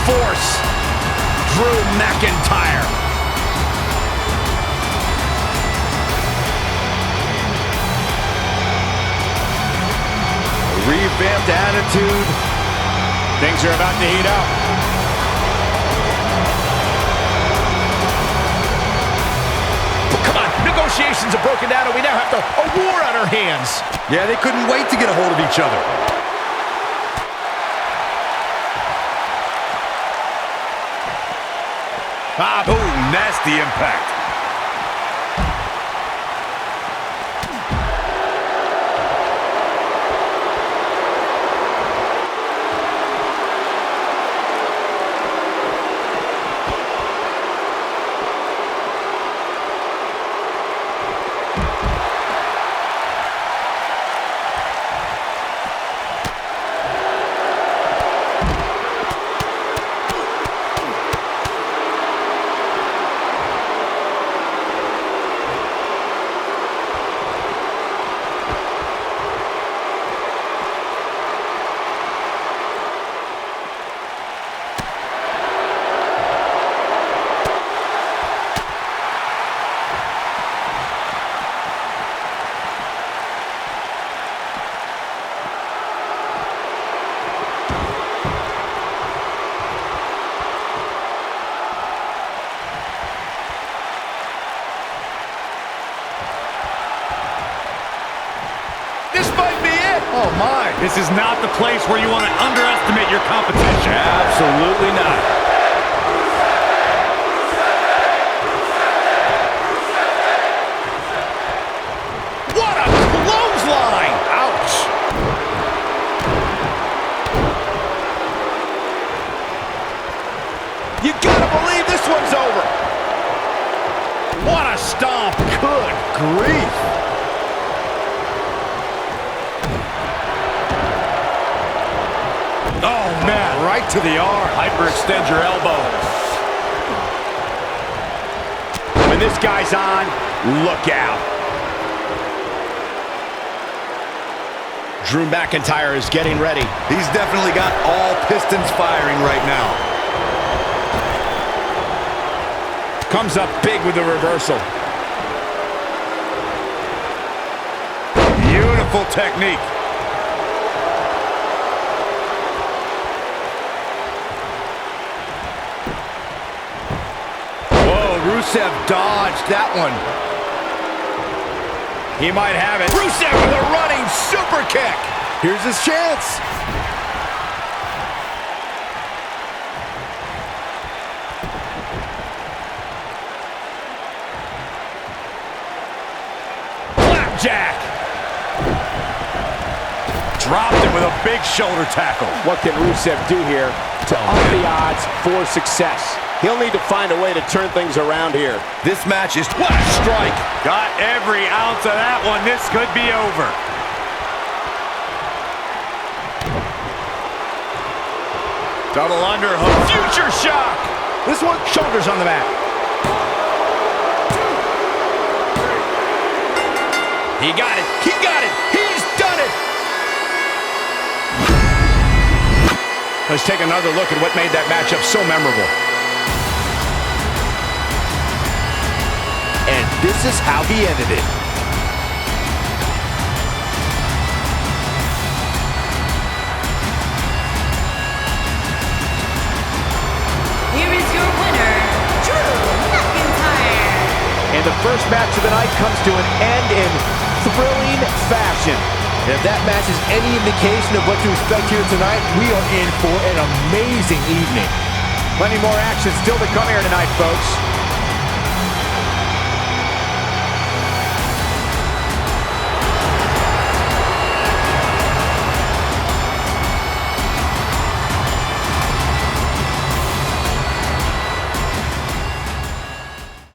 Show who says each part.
Speaker 1: force, Drew McIntyre. Revamped attitude. Things are about to heat up. But come on, negotiations have broken down and we now have a war on our hands.
Speaker 2: Yeah, they couldn't wait to get a hold of each other.
Speaker 1: Ah, boom, nasty impact.
Speaker 3: Oh my, this is not the place where you want to underestimate your competition.
Speaker 1: Absolutely not. What a clothesline! Ouch! You gotta believe this one's over. What a stomp! Good grief! Oh, man, right to the arm. Hyperextend your elbow. When this guy's on, look out. Drew McIntyre is getting ready.
Speaker 2: He's definitely got all pistons firing right now.
Speaker 1: Comes up big with the reversal. Beautiful technique. Rusev dodged that one. He might have it. Rusev with a running super kick.
Speaker 2: Here's his chance.
Speaker 1: Flapjack. Dropped him with a big shoulder tackle.
Speaker 4: What can Rusev do here to up the odds for success? He'll need to find a way to turn things around here.
Speaker 2: This match is...
Speaker 1: What a strike!
Speaker 3: Got every ounce of that one. This could be over.
Speaker 1: Double underhook. Future shock! This one, shoulders on the mat. He got it. He got it. He's done it. Let's take another look at what made that matchup so memorable.
Speaker 2: And this is how he ended it.
Speaker 5: Here is your winner, Drew McIntyre.
Speaker 4: And the first match of the night comes to an end in thrilling fashion.
Speaker 2: And if that match is any indication of what to expect here tonight, we are in for an amazing evening.
Speaker 4: Plenty more action still to come here tonight, folks.